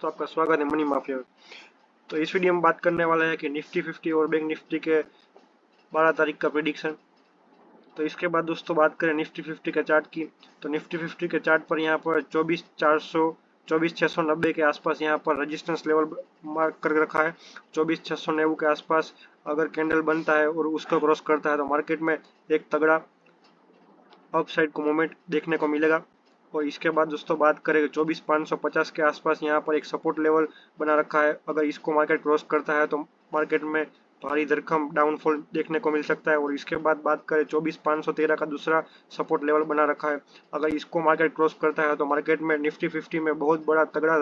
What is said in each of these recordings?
दोस्तों, आपका स्वागत है मनी माफिया में। तो इस वीडियो में बात करने वाले हैं कि निफ्टी 50 और बैंक निफ्टी के 12 तारीख का प्रिडिक्शन। तो इसके बाद दोस्तों बात करें निफ्टी 50 के चार्ट की। तो निफ्टी 50 के चार्ट पर यहाँ पर 24,400 24,690 के आसपास यहाँ पर रेजिस्टेंस लेवल मार्क कर रखा है। 24,690 के आसपास अगर कैंडल बनता है और उसको क्रॉस करता है तो मार्केट में एक तगड़ा अपसाइड को मोमेंट देखने को मिलेगा। और इसके बाद दोस्तों बात करें 24,550 के आसपास यहाँ पर एक सपोर्ट लेवल बना रखा है। अगर इसको मार्केट क्रॉस करता है तो मार्केट में भारी भरकम डाउनफॉल देखने को मिल सकता है। और इसके बाद बात करें 24,513 का दूसरा सपोर्ट लेवल बना रखा है। अगर इसको मार्केट क्रॉस करता है तो मार्केट में निफ्टी 50 में बहुत बड़ा तगड़ा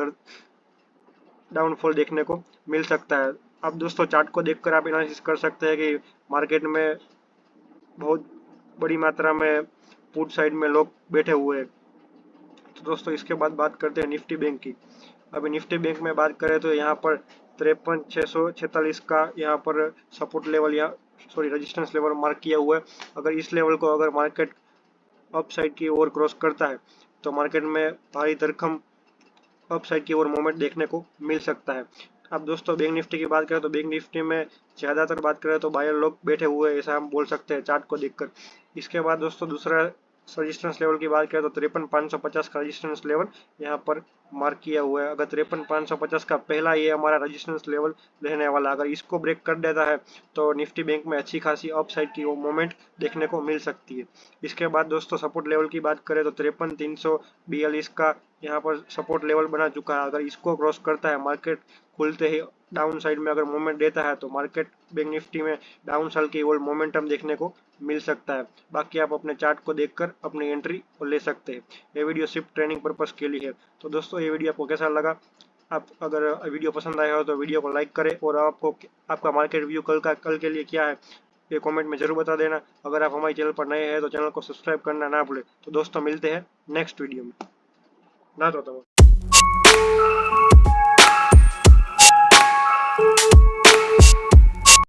डाउनफॉल देखने को मिल सकता है। अब दोस्तों चार्ट को देखकर आप एनालिसिस कर सकते हैं कि मार्केट में बहुत बड़ी मात्रा में पुट साइड में लोग बैठे हुए हैं। तो दोस्तों इसके बाद बात करते हैं निफ्टी बैंक की। अभी निफ्टी बैंक में बात करें तो यहाँ पर 53,646 का यहाँ पर सपोर्ट लेवल या रेजिस्टेंस लेवल मार्क किया हुआ है। अगर इस लेवल को अगर मार्केट अपसाइड की ओर क्रॉस करता है तो मार्केट में भारी भरकम अपसाइड की ओर मूवमेंट देखने को मिल सकता है। अब दोस्तों बैंक निफ्टी की बात करें तो बैंक निफ्टी में ज़्यादातर बात करें तो बायर लोग बैठे हुए हैं, ऐसा हम बोल सकते हैं चार्ट को देखकर। इसके बाद दोस्तों दूसरा रजिस्टेंस लेवल की बात करें तो 53,550 का रजिस्टेंस लेवल यहाँ पर मार्क किया हुआ है। अगर 53,550 का पहला ये हमारा रजिस्टेंस लेवल रहने वाला, अगर इसको ब्रेक कर देता है तो निफ्टी बैंक में अच्छी खासी अपसाइड की वो मोमेंट देखने को मिल सकती है। इसके बाद दोस्तों सपोर्ट लेवल की बात करें तो 53,342 का यहाँ पर सपोर्ट लेवल बना चुका है। अगर इसको क्रॉस करता है मार्केट खुलते ही डाउन साइड में अगर मोमेंट देता है तो मार्केट बैंक निफ्टी में डाउन साइड की ओर मोमेंटम देखने को मिल सकता है। बाकी आप अपने चार्ट को देखकर अपनी एंट्री ले सकते हैं। ये वीडियो सिर्फ ट्रेनिंग पर्पस के लिए है। तो दोस्तों ये वीडियो आपको कैसा लगा? आप अगर वीडियो पसंद आया हो तो वीडियो को लाइक करें और आपका मार्केट व्यू कल के लिए क्या है ये कमेंट में जरूर बता देना। अगर आप हमारे चैनल पर नए हैं तो चैनल को सब्सक्राइब करना ना भूलें। तो दोस्तों मिलते हैं नेक्स्ट वीडियो में। ना तो